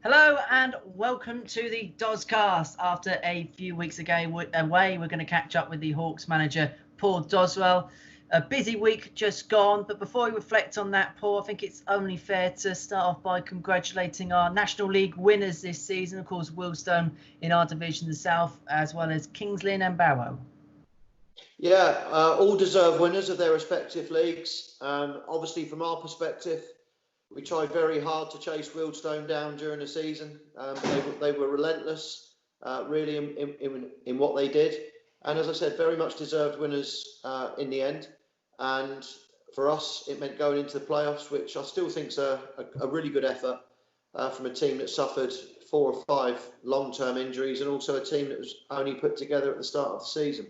Hello and welcome to the Doscast. After a few weeks away, we're going to catch up with the Hawks manager, Paul Doswell. A busy week just gone, but before we reflect on that, Paul, I think it's only fair to start off by congratulating our National League winners this season. Of course, Wealdstone in our division, the South, as well as Kings Lynn and Barrow. Yeah, all deserved winners of their respective leagues. Obviously, from our perspective, we tried very hard to chase Wealdstone down during the season. They were relentless, really, in what they did. And as I said, very much deserved winners in the end. And for us, it meant going into the playoffs, which I still think is a really good effort from a team that suffered 4 or 5 long-term injuries, and also a team that was only put together at the start of the season.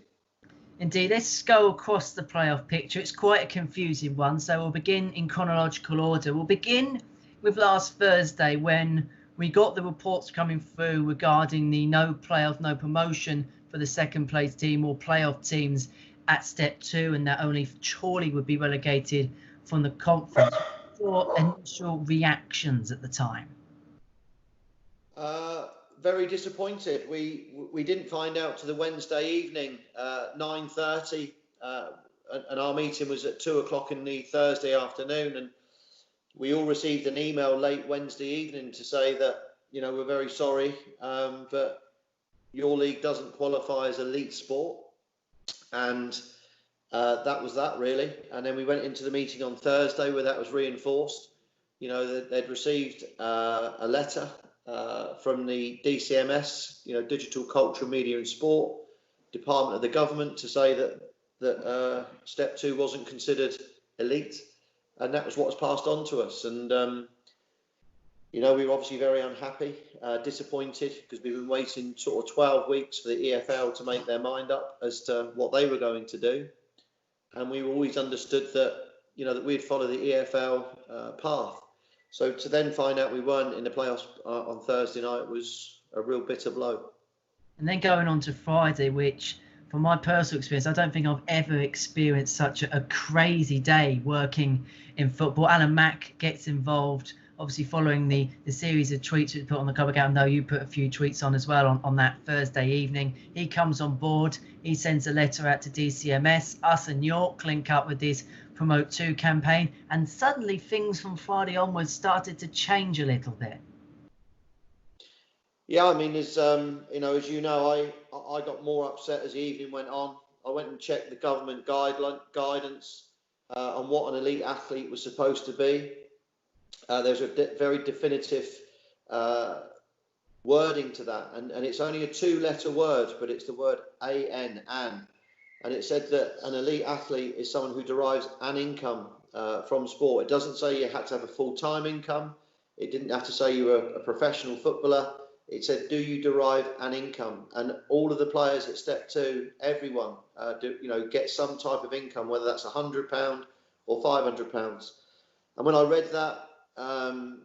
Indeed, let's go across the playoff picture. It's quite a confusing one, so we'll begin in chronological order. We'll begin with last Thursday when we got the reports coming through regarding the no playoff, no promotion for the second place team or playoff teams at step 2, and that only Chorley would be relegated from the conference. What were initial reactions at the time? Very disappointed. We didn't find out to the Wednesday evening, 9:30, and our meeting was at 2 o'clock in the Thursday afternoon, and we all received an email late Wednesday evening to say that, we're very sorry, but your league doesn't qualify as elite sport, and that was that, really. And then we went into the meeting on Thursday where that was reinforced. They'd received a letter from the DCMS, Digital Culture, Media and Sport Department of the government, to say that Step 2 wasn't considered elite, and that was what was passed on to us. And we were obviously very unhappy, disappointed, because we've been waiting sort of 12 weeks for the EFL to make their mind up as to what they were going to do, and we always understood that that we'd follow the EFL path. So to then find out we weren't in the playoffs on Thursday night was a real bitter blow. And then going on to Friday, which, from my personal experience, I don't think I've ever experienced such a crazy day working in football. Alan Mack gets involved, obviously following the series of tweets we put on the cover. I know you put a few tweets on as well on that Thursday evening. He comes on board. He sends a letter out to DCMS. Us and York link up with this Promote 2 campaign, and suddenly things from Friday onwards started to change a little bit. Yeah, I mean, as I got more upset as the evening went on. I went and checked the government guidance on what an elite athlete was supposed to be. There's a very definitive wording to that, and it's only a 2-letter word, but it's the word AN. And it said that an elite athlete is someone who derives an income from sport. It doesn't say you had to have a full-time income. It didn't have to say you were a professional footballer. It said, do you derive an income? And all of the players at Step 2, everyone, get some type of income, whether that's £100 or £500. And when I read that,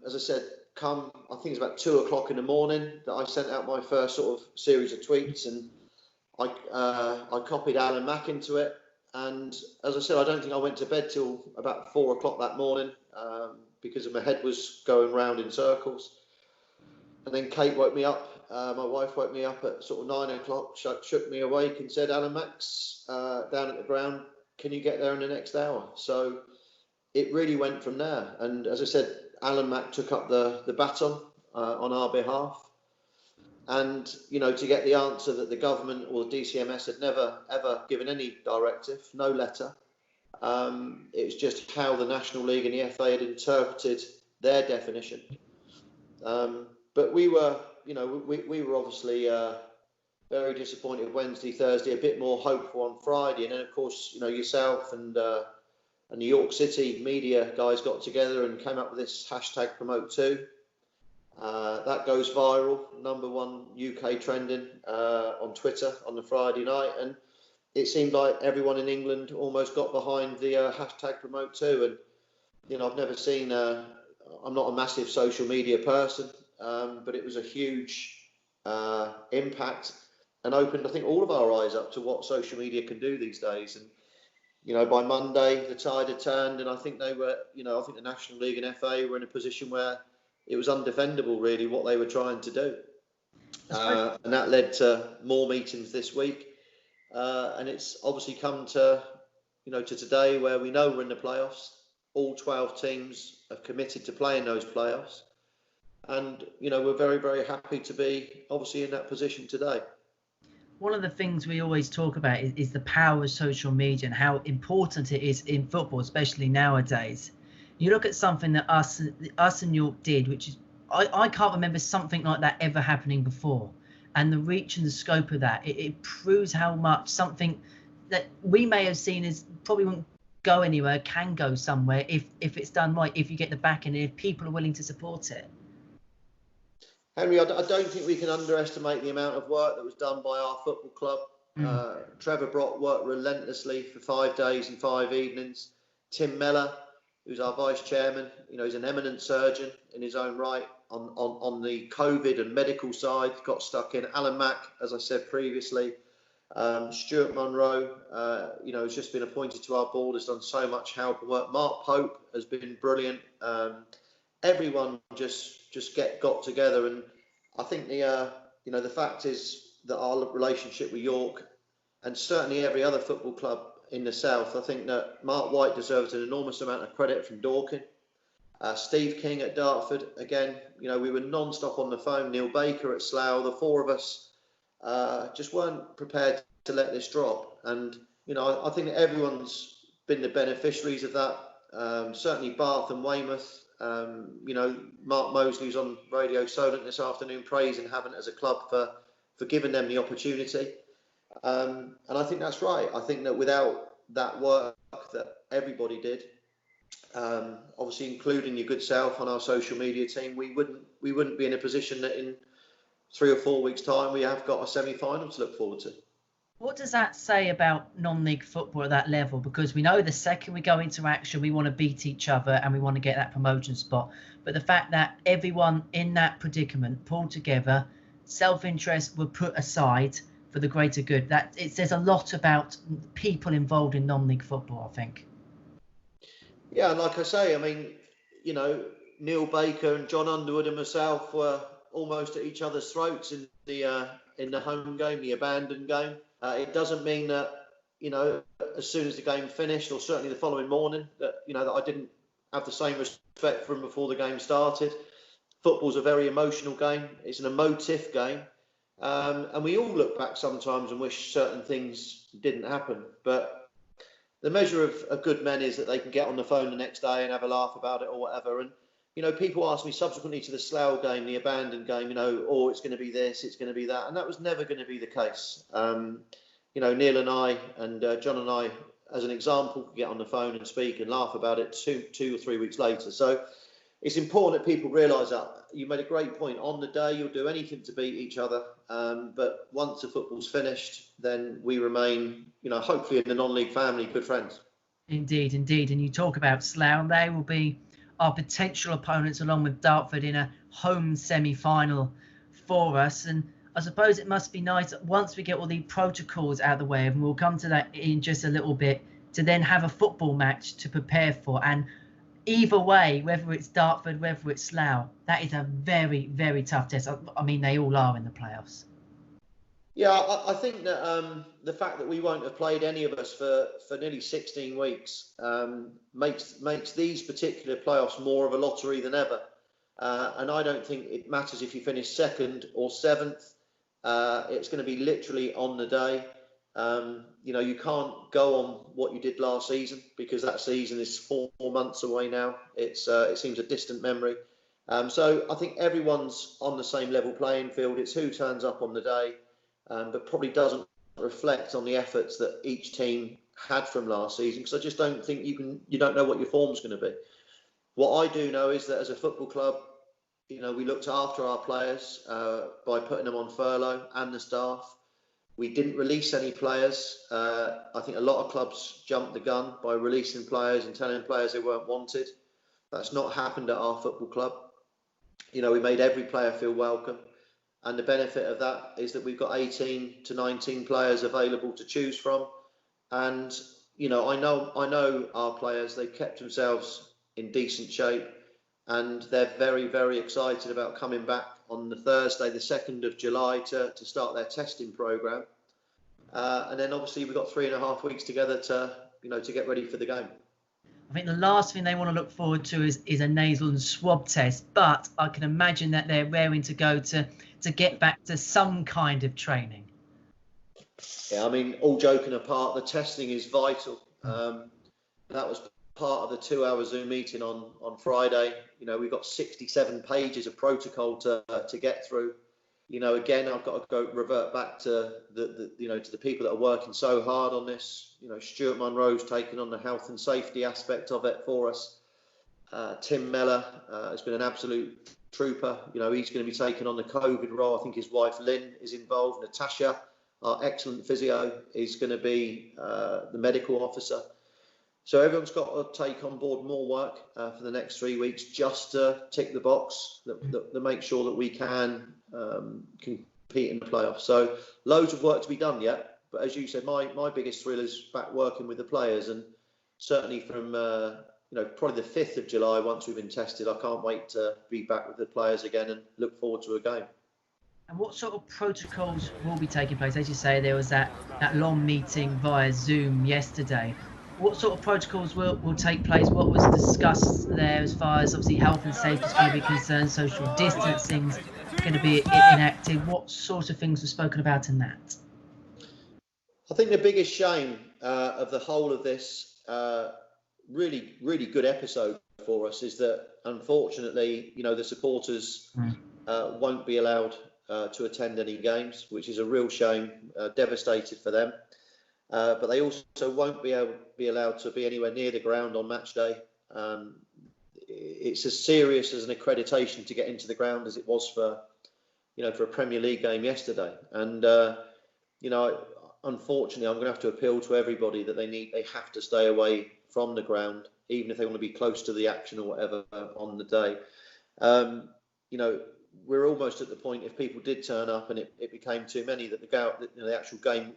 as I said, I think it's about 2 o'clock in the morning that I sent out my first sort of series of tweets, and I copied Alan Mack into it. And as I said, I don't think I went to bed till about 4 o'clock that morning because my head was going round in circles. And then Kate woke me up, my wife woke me up at sort of 9 o'clock, shook me awake and said, Alan Mack's down at the ground, can you get there in the next hour? So it really went from there. And as I said, Alan Mack took up the baton on our behalf. And, to get the answer that the government or the DCMS had never, ever given any directive, no letter. It's just how the National League and the FA had interpreted their definition. But we were, we were obviously very disappointed Wednesday, Thursday, a bit more hopeful on Friday. And then, of course, yourself and the York City media guys got together and came up with this hashtag Promote 2. That goes viral, #1 UK trending on Twitter on the Friday night, and it seemed like everyone in England almost got behind the hashtag Promote 2. And I've never seen. I'm not a massive social media person, but it was a huge impact and opened, I think, all of our eyes up to what social media can do these days. And by Monday the tide had turned, and I think they were, I think the National League and FA were in a position where it was undefendable, really, what they were trying to do. suppose- And that led to more meetings this week. And it's obviously come to, to today where we know we're in the playoffs. All 12 teams have committed to playing those playoffs. And, we're very, very happy to be obviously in that position today. One of the things we always talk about is the power of social media and how important it is in football, especially nowadays. You look at something that us and York did, which is I can't remember something like that ever happening before. And the reach and the scope of that, it proves how much something that we may have seen as probably won't go anywhere can go somewhere if it's done right, if you get the backing and if people are willing to support it. Henry, I don't think we can underestimate the amount of work that was done by our football club. Trevor Brock worked relentlessly for 5 days and 5 evenings. Tim Mellor, who's our vice chairman, he's an eminent surgeon in his own right on the COVID and medical side, got stuck in. Alan Mack, as I said previously, Stuart Munro, has just been appointed to our board, has done so much help and work. Mark Pope has been brilliant. Everyone just got together, and I think the fact is that our relationship with York and certainly every other football club in the south, I think that Mark White deserves an enormous amount of credit from Dorking. Steve King at Dartford, again, we were non-stop on the phone. Neil Baker at Slough, the four of us just weren't prepared to let this drop. And, I think that everyone's been the beneficiaries of that. Certainly Bath and Weymouth. Mark Mosley's on Radio Solent this afternoon praising Havant as a club for giving them the opportunity. And I think that's right. I think that without that work that everybody did, obviously including your good self on our social media team, we wouldn't be in a position that in 3 or 4 weeks' time we have got a semi-final to look forward to. What does that say about non-league football at that level? Because we know the second we go into action, we want to beat each other and we want to get that promotion spot. But the fact that everyone in that predicament pulled together, self-interest were put aside for the greater good, that it says a lot about people involved in non-league football, I think. Yeah, and like I say, I mean, Neil Baker and John Underwood and myself were almost at each other's throats in the home game, the abandoned game. It doesn't mean that, as soon as the game finished, or certainly the following morning, that, that I didn't have the same respect for him before the game started. Football's a very emotional game. It's an emotive game. And we all look back sometimes and wish certain things didn't happen. But the measure of good men is that they can get on the phone the next day and have a laugh about it or whatever. And, people ask me subsequently to the Slough game, the abandoned game, it's going to be this, it's going to be that. And that was never going to be the case. Neil and I and John and I, as an example, could get on the phone and speak and laugh about it two or 3 weeks later. So it's important that people realise that. You made a great point. On the day, you'll do anything to beat each other. But once the football's finished, then we remain, hopefully in the non-league family, good friends. Indeed. And you talk about Slough, they will be our potential opponents along with Dartford in a home semi-final for us. And I suppose it must be nice once we get all the protocols out of the way, and we'll come to that in just a little bit, to then have a football match to prepare for. And either way, whether it's Dartford, whether it's Slough, that is a very, very tough test. I mean, they all are in the playoffs. Yeah, I think that the fact that we won't have played, any of us, for nearly 16 weeks makes these particular playoffs more of a lottery than ever. And I don't think it matters if you finish 2nd or 7th. It's going to be literally on the day. You can't go on what you did last season, because that season is 4 months away now. It seems a distant memory. So I think everyone's on the same level playing field. It's who turns up on the day, but probably doesn't reflect on the efforts that each team had from last season, because I just don't think you don't know what your form's going to be. What I do know is that as a football club, we looked after our players by putting them on furlough, and the staff. We didn't release any players. I think a lot of clubs jumped the gun by releasing players and telling players they weren't wanted. That's not happened at our football club. We made every player feel welcome. And the benefit of that is that we've got 18 to 19 players available to choose from. And, I know our players, they've kept themselves in decent shape. and they're very, very excited about coming back on the Thursday, the 2nd of July, to start their testing program. And then obviously we've got 3.5 weeks together to get ready for the game. I think the last thing they want to look forward to is a nasal and swab test, but I can imagine that they're raring to go to get back to some kind of training. Yeah, I mean, all joking apart, the testing is vital. That was part of the 2-hour Zoom meeting on Friday. We've got 67 pages of protocol to get through. Again, I've got to revert back to the people that are working so hard on this. Stuart Munro's taken on the health and safety aspect of it for us. Tim Mellor has been an absolute trooper. He's going to be taking on the COVID role. I think his wife Lynn is involved. Natasha, our excellent physio, is going to be the medical officer. So everyone's got to take on board more work for the next 3 weeks, just to tick the box to make sure that we can compete in the playoffs. So loads of work to be done yet. But as you said, my biggest thrill is back working with the players, and certainly from probably the 5th of July, once we've been tested, I can't wait to be back with the players again and look forward to a game. And what sort of protocols will be taking place? As you say, there was that long meeting via Zoom yesterday. What sort of protocols will take place? What was discussed there as far as obviously health and safety is going to be concerned, social distancing is going to be enacted? What sort of things were spoken about in that? I think the biggest shame of the whole of this really, really good episode for us is that, unfortunately, the supporters won't be allowed to attend any games, which is a real shame. Devastated for them. But they also won't be allowed to be anywhere near the ground on match day. It's as serious as an accreditation to get into the ground as it was for a Premier League game yesterday. And unfortunately, I'm going to have to appeal to everybody that they have to stay away from the ground, even if they want to be close to the action or whatever on the day. We're almost at the point, if people did turn up and it became too many, that the actual game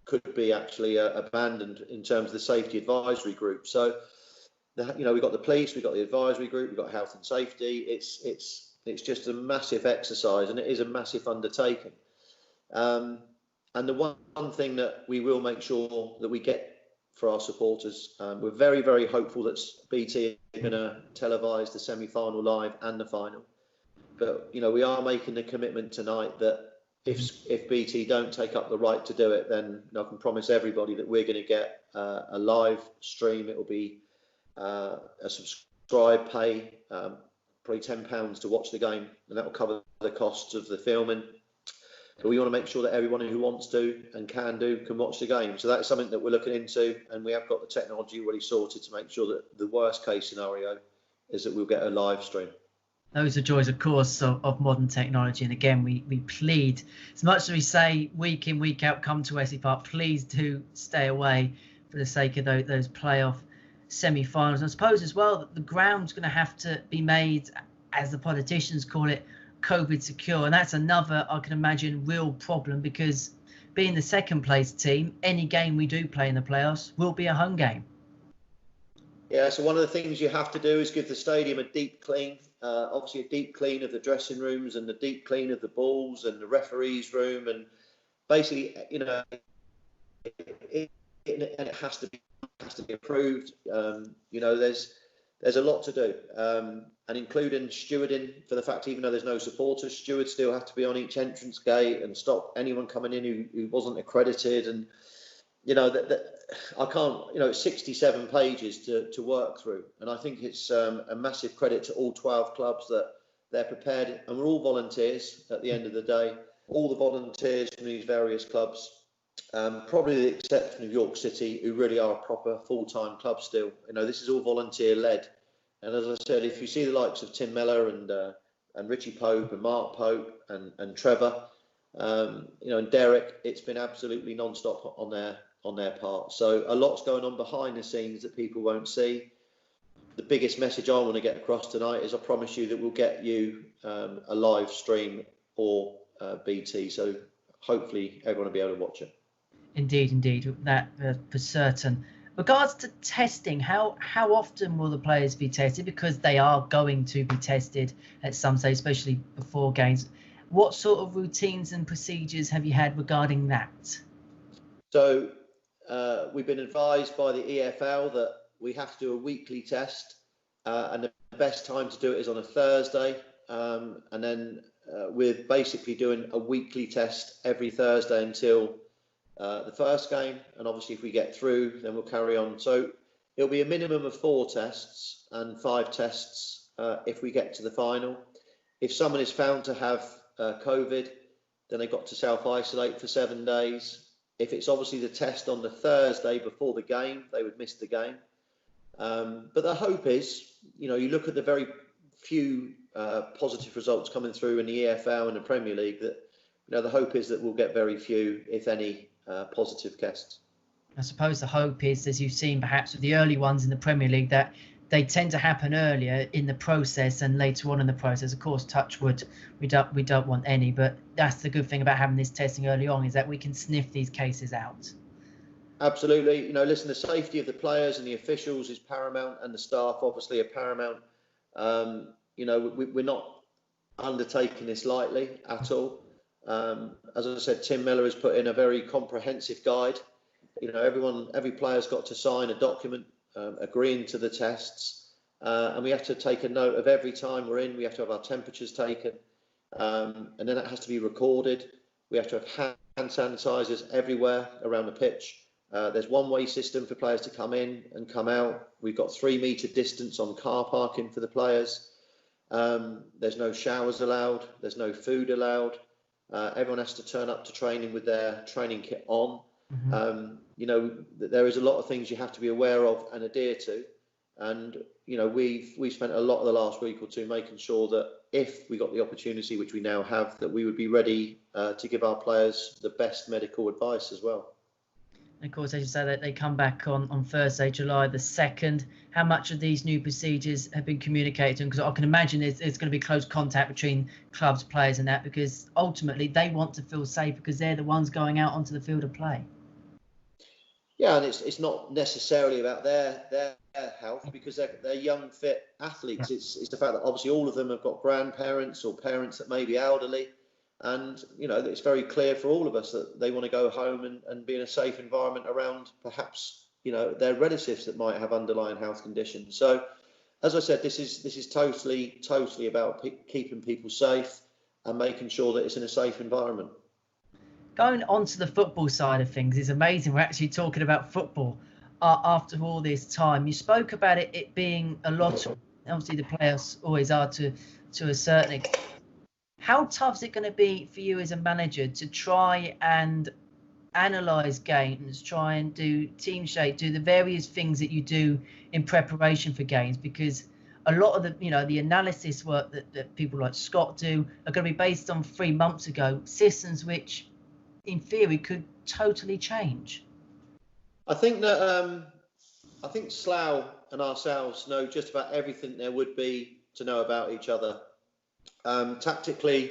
could be actually abandoned in terms of the safety advisory group. So, we've got the police, we've got the advisory group, we've got health and safety. It's just a massive exercise, and it is a massive undertaking. And the one thing that we will make sure that we get for our supporters, we're very, very hopeful that BT are going to televise the semi-final live and the final. But we are making the commitment tonight that if BT don't take up the right to do it, then I can promise everybody that we're going to get a live stream. It will be a subscribe, pay probably £10 to watch the game, and that will cover the costs of the filming. But we want to make sure that everyone who wants to and can watch the game. So that's something that we're looking into, and we have got the technology already sorted to make sure that the worst case scenario is that we'll get a live stream. Those are joys, of course, of modern technology. And again, we plead, as much as we say week in, week out, come to Wesley Park, please do stay away for the sake of those playoff semi-finals. And I suppose as well that the ground's going to have to be made, as the politicians call it, COVID secure. And that's another, I can imagine, real problem, because being the second place team, any game we do play in the playoffs will be a home game. Yeah, so one of the things you have to do is give the stadium a deep clean. Obviously, a deep clean of the dressing rooms and the deep clean of the balls and the referees' room, and basically, it has to be approved. There's a lot to do, and including stewarding, for the fact even though there's no supporters, stewards still have to be on each entrance gate and stop anyone coming in who wasn't accredited. And I can't, it's 67 pages to work through. And I think it's a massive credit to all 12 clubs that they're prepared. And we're all volunteers at the end of the day. All the volunteers from these various clubs, probably the exception of York City, who really are a proper full-time club still. This is all volunteer-led. And as I said, if you see the likes of Tim Mellor and Richie Pope and Mark Pope and Trevor, and Derek, it's been absolutely non-stop on their part. So a lot's going on behind the scenes that people won't see. The biggest message I want to get across tonight is I promise you that we'll get you a live stream or BT. So hopefully everyone will be able to watch it. Indeed, that for certain. Regards to testing, how often will the players be tested? Because they are going to be tested at some stage, especially before games. What sort of routines and procedures have you had regarding that? So we've been advised by the EFL that we have to do a weekly test, and the best time to do it is on a Thursday. And then we're basically doing a weekly test every Thursday until the first game. And obviously, if we get through, then we'll carry on. So it'll be a minimum of 4 tests and 5 tests if we get to the final. If someone is found to have COVID, then they've got to self-isolate for 7 days. If it's obviously the test on the Thursday before the game, they would miss the game. But the hope is, you look at the very few positive results coming through in the EFL and the Premier League, that the hope is that we'll get very few, if any, positive tests. I suppose the hope is, as you've seen perhaps with the early ones in the Premier League, that they tend to happen earlier in the process and later on in the process. Of course, touch wood, we don't want any, but that's the good thing about having this testing early on, is that we can sniff these cases out. Absolutely. Listen, the safety of the players and the officials is paramount, and the staff obviously are paramount. We're not undertaking this lightly at all. As I said, Tim Miller has put in a very comprehensive guide. Every player's got to sign a document agreeing to the tests, and we have to take a note of every time we're in. We have to have our temperatures taken, and then that has to be recorded. We have to have hand sanitizers everywhere around the pitch. There's one-way system for players to come in and come out. We've got 3-metre distance on car parking for the players. There's no showers allowed. There's no food allowed. Everyone has to turn up to training with their training kit on. There is a lot of things you have to be aware of and adhere to. And, we've spent a lot of the last week or two making sure that if we got the opportunity, which we now have, that we would be ready to give our players the best medical advice as well. And of course, as you say, that they come back on Thursday, July the 2nd. How much of these new procedures have been communicated to them? Because I can imagine there's going to be close contact between clubs, players and that, because ultimately they want to feel safe because they're the ones going out onto the field of play. Yeah, and it's not necessarily about their health, because they're young, fit athletes. Yeah. It's the fact that obviously all of them have got grandparents or parents that may be elderly. And, it's very clear for all of us that they want to go home and be in a safe environment around perhaps, their relatives that might have underlying health conditions. So, as I said, this is totally about keeping people safe and making sure that it's in a safe environment. Going on to the football side of things, is amazing. We're actually talking about football after all this time. You spoke about it being a lot. Obviously, the players always are to a certain extent. How tough is it going to be for you as a manager to try and analyse games, try and do team shape, do the various things that you do in preparation for games? Because a lot of the analysis work that people like Scott do are going to be based on 3 months ago, systems which in theory could totally change. I think that Slough and ourselves know just about everything there would be to know about each other. Tactically,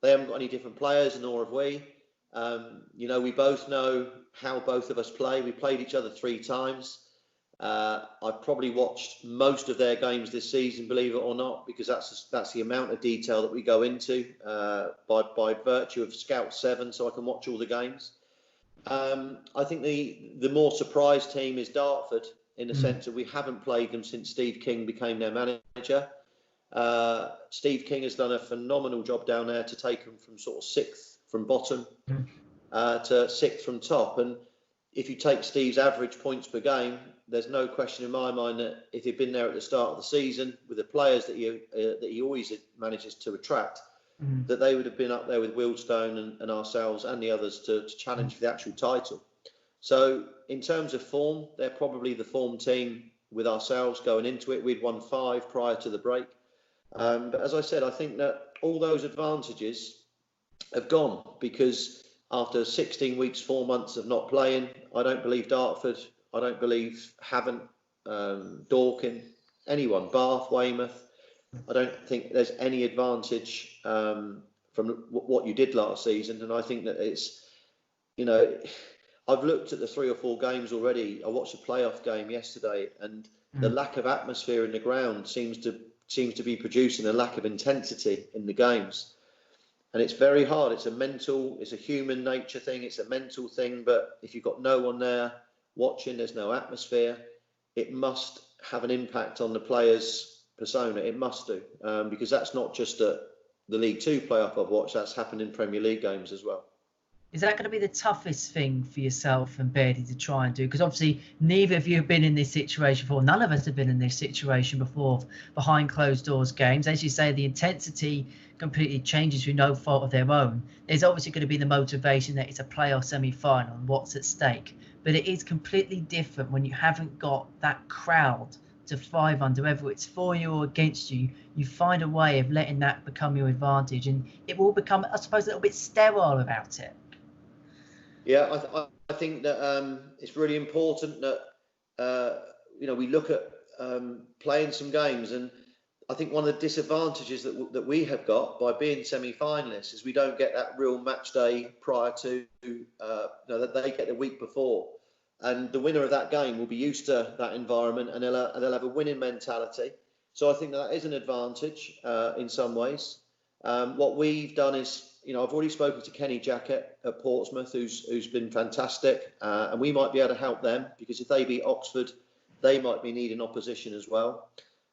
they haven't got any different players, nor have we. We both know how both of us play. We played each other 3 times. I've probably watched most of their games this season, believe it or not, because that's the amount of detail that we go into by virtue of Scout 7, so I can watch all the games. I think the more surprised team is Dartford, in the sense that we haven't played them since Steve King became their manager. Steve King has done a phenomenal job down there to take them from sort of 6th from bottom to 6th from top. And if you take Steve's average points per game, there's no question in my mind that if he'd been there at the start of the season with the players that he always manages to attract, that they would have been up there with Wealdstone and ourselves and the others to challenge for the actual title. So in terms of form, they're probably the form team with ourselves going into it. We'd won 5 prior to the break. But as I said, I think that all those advantages have gone, because after 16 weeks, 4 months of not playing, I don't believe Dartford, I don't believe Havant, Dorking, anyone, Bath, Weymouth, I don't think there's any advantage from what you did last season. And I think that it's, I've looked at the 3 or 4 games already. I watched a playoff game yesterday, and the lack of atmosphere in the ground seems to be producing a lack of intensity in the games. And it's very hard. It's a human nature thing. It's a mental thing. But if you've got no one there watching, there's no atmosphere, it must have an impact on the players' persona. It must do, because that's not just the League Two playoff I've watched. That's happened in Premier League games as well. Is that going to be the toughest thing for yourself and Beardy to try and do? Because obviously neither of you have been in this situation before. None of us have been in this situation before, behind closed doors games. As you say, the intensity completely changes through no fault of their own. There's obviously going to be the motivation that it's a playoff semi-final and what's at stake. But it is completely different when you haven't got that crowd to thrive under, whether it's for you or against you. You find a way of letting that become your advantage, and it will become, I suppose, a little bit sterile about it. Yeah, I think that it's really important that we look at playing some games, and I think one of the disadvantages that we have got by being semi-finalists is we don't get that real match day prior to that they get the week before, and the winner of that game will be used to that environment, and they'll have a winning mentality. So I think that is an advantage in some ways. What we've done is, I've already spoken to Kenny Jackett at Portsmouth, who's been fantastic, and we might be able to help them, because if they beat Oxford, they might be needing opposition as well.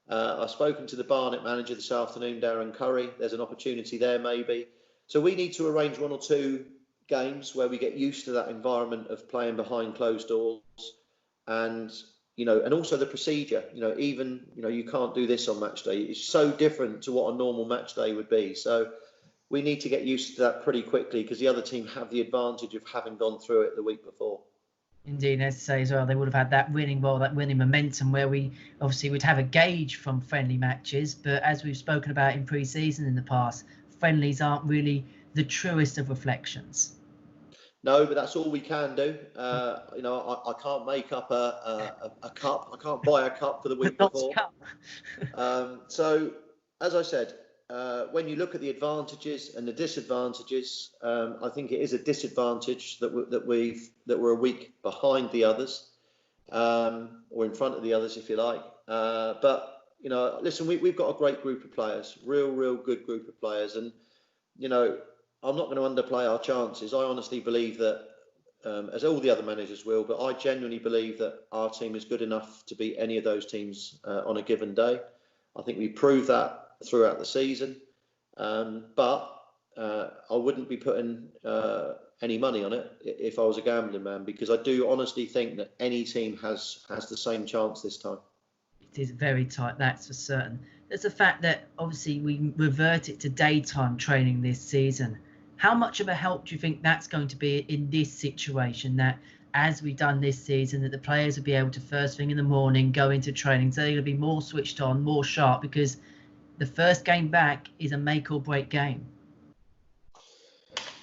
I've spoken to the Barnet manager this afternoon, Darren Curry. There's an opportunity there maybe. So we need to arrange 1 or 2 games where we get used to that environment of playing behind closed doors, and and also the procedure. You can't do this on match day. It's so different to what a normal match day would be. So we need to get used to that pretty quickly, because the other team have the advantage of having gone through it the week before. Indeed, as I say as well, they would have had that winning momentum, where we obviously would have a gauge from friendly matches. But as we've spoken about in pre-season in the past, friendlies aren't really the truest of reflections. No, but that's all we can do. I can't make up a cup. I can't buy a cup for the week before. So, as I said, when you look at the advantages and the disadvantages, I think it is a disadvantage that we're a week behind the others, or in front of the others, if you like. But listen, we've got a great group of players, real good group of players, and I'm not going to underplay our chances. I honestly believe that, as all the other managers will, but I genuinely believe that our team is good enough to beat any of those teams on a given day. I think we proved that throughout the season, but I wouldn't be putting any money on it if I was a gambling man, because I do honestly think that any team has the same chance this time. It is very tight, that's for certain. There's the fact that obviously we reverted to daytime training this season. How much of a help do you think that's going to be in this situation, that as we've done this season, that the players will be able to first thing in the morning go into training, so they're going to be more switched on, more sharp, because the first game back is a make or break game?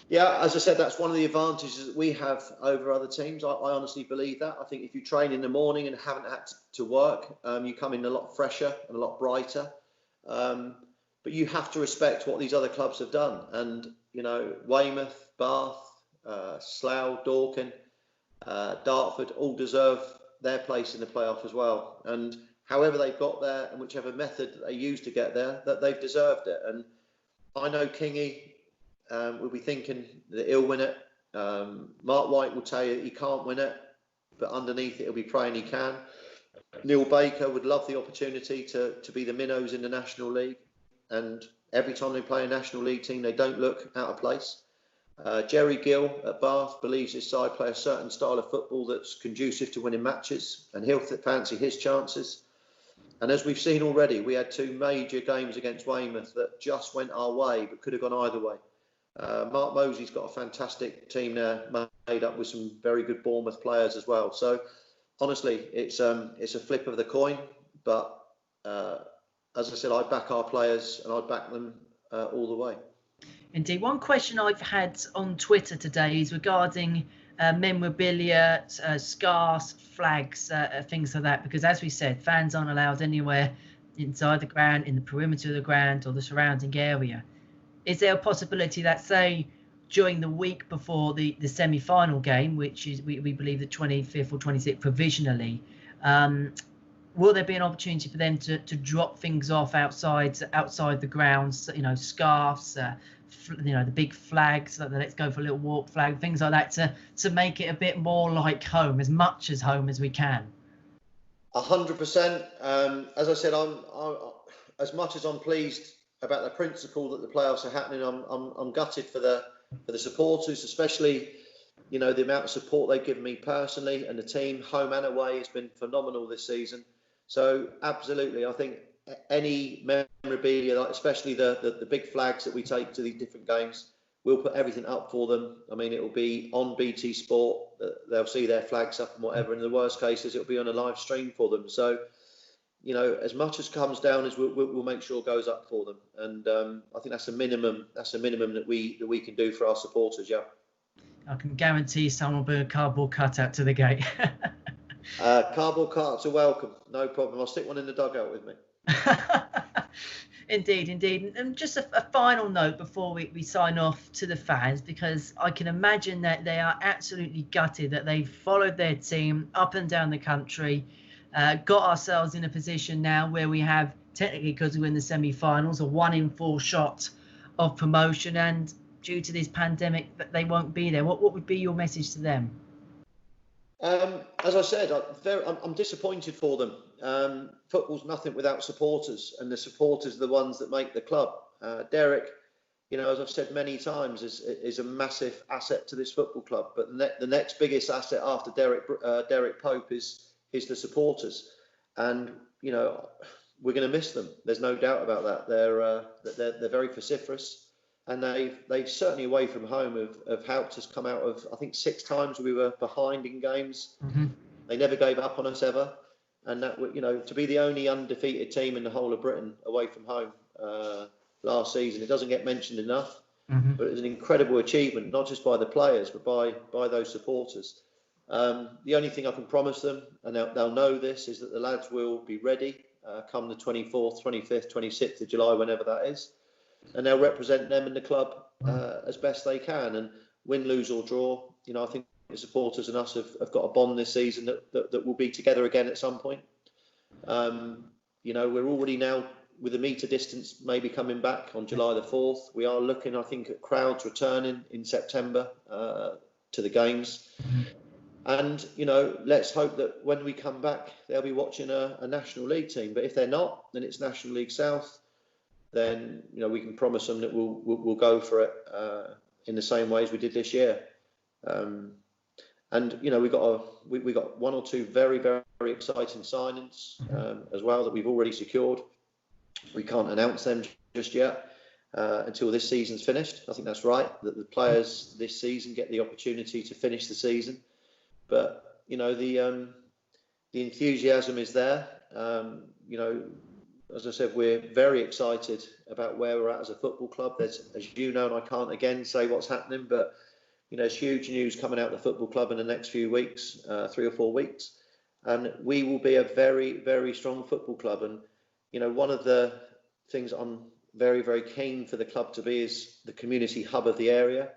Yeah, as I said, that's one of the advantages that we have over other teams. I honestly believe that. I think if you train in the morning and haven't had to work, you come in a lot fresher and a lot brighter. But you have to respect what these other clubs have done. And, Weymouth, Bath, Slough, Dorking, Dartford all deserve their place in the playoff as well. And however they've got there, and whichever method that they used to get there, that they've deserved it. And I know Kingy will be thinking that he'll win it. Mark White will tell you he can't win it, but underneath it he'll be praying he can. Neil Baker would love the opportunity to be the minnows in the National League, and every time they play a National League team they don't look out of place. Jerry Gill at Bath believes his side play a certain style of football that's conducive to winning matches, and he'll fancy his chances. And as we've seen already, we had 2 major games against Weymouth that just went our way but could have gone either way. Mark Mosley's got a fantastic team there, made up with some very good Bournemouth players as well. So honestly, it's a flip of the coin. But as I said, I back our players, and I back them all the way. Indeed. One question I've had on Twitter today is regarding memorabilia, scarves, flags, things like that. Because as we said, fans aren't allowed anywhere inside the ground, in the perimeter of the ground or the surrounding area. Is there a possibility that, say, during the week before the semi-final game, which is we believe the 25th or 26th provisionally, will there be an opportunity for them to drop things off outside the grounds, scarves, the big flags, like the let's go for a little walk flag, things like that, to make it a bit more like home, as much as home as we can? 100%. As I said, I'm as much as I'm pleased about the principle that the playoffs are happening, I'm gutted for the supporters, especially the amount of support they've given me personally and the team, home and away, has been phenomenal this season. So absolutely, I think any memorabilia, especially the big flags that we take to these different games, we'll put everything up for them. I mean, it will be on BT Sport. They'll see their flags up and whatever. In the worst cases, it'll be on a live stream for them. So, as much as comes down, as we'll make sure goes up for them. And I think that's a minimum. That's a minimum that we can do for our supporters. Yeah. I can guarantee someone will bring a cardboard cutout to the gate. Cardboard cutouts are welcome. No problem. I'll stick one in the dugout with me. Indeed. And just a final note before we sign off to the fans, because I can imagine that they are absolutely gutted that they've followed their team up and down the country, got ourselves in a position now where we have, technically because we're in the semi-finals, a 1 in 4 shot of promotion, and due to this pandemic that they won't be there. What would be your message to them? As I said, I'm disappointed for them. Football's nothing without supporters, and the supporters are the ones that make the club. Derek, as I've said many times, is a massive asset to this football club. But the next biggest asset after Derek Pope is the supporters, and we're going to miss them. There's no doubt about that. They're very vociferous. And they've certainly away from home have helped us come out of, I think, 6 times we were behind in games. Mm-hmm. They never gave up on us ever. And that, to be the only undefeated team in the whole of Britain away from home last season, it doesn't get mentioned enough. Mm-hmm. But it was an incredible achievement, not just by the players, but by those supporters. The only thing I can promise them, and they'll know this, is that the lads will be ready come the 24th, 25th, 26th of July, whenever that is. And they'll represent them in the club as best they can. And win, lose or draw, I think the supporters and us have got a bond this season that will be together again at some point. We're already now with a metre distance maybe coming back on July the 4th. We are looking, I think, at crowds returning in September to the games. And, let's hope that when we come back, they'll be watching a National League team. But if they're not, then it's National League South. Then we can promise them that we'll go for it in the same way as we did this year. And we got 1 or 2 very, very exciting signings as well that we've already secured. We can't announce them just yet until this season's finished. I think that's right, that the players this season get the opportunity to finish the season. But the enthusiasm is there. As I said, we're very excited about where we're at as a football club. There's, as you know, and I can't again say what's happening, but there's huge news coming out of the football club in the next few weeks, 3 or 4 weeks, and we will be a very, very strong football club. And one of the things I'm very, very keen for the club to be is the community hub of the area,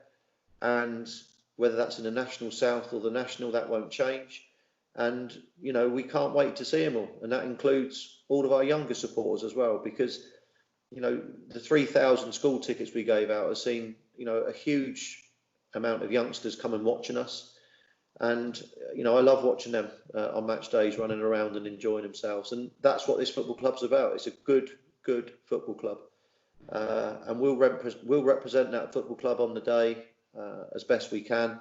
and whether that's in the National South or the National, that won't change. And we can't wait to see them all, and that includes all of our younger supporters as well, because the 3,000 school tickets we gave out has seen a huge amount of youngsters come and watching us, and I love watching them on match days running around and enjoying themselves, and that's what this football club's about. It's a good football club, and we'll represent that football club on the day as best we can.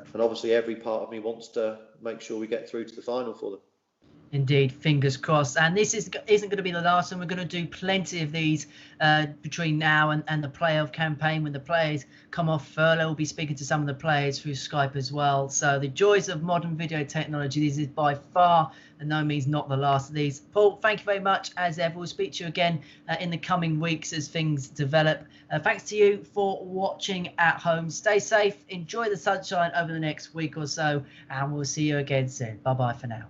And obviously every part of me wants to make sure we get through to the final for them. Indeed, fingers crossed. And this isn't going to be the last, and we're going to do plenty of these between now and the playoff campaign. When the players come off furlough, we'll be speaking to some of the players through Skype as well. So the joys of modern video technology, this is by far and no means not the last of these. Paul, thank you very much as ever. We'll speak to you again in the coming weeks as things develop. Thanks to you for watching at home. Stay safe, enjoy the sunshine over the next week or so, and we'll see you again soon. Bye-bye for now.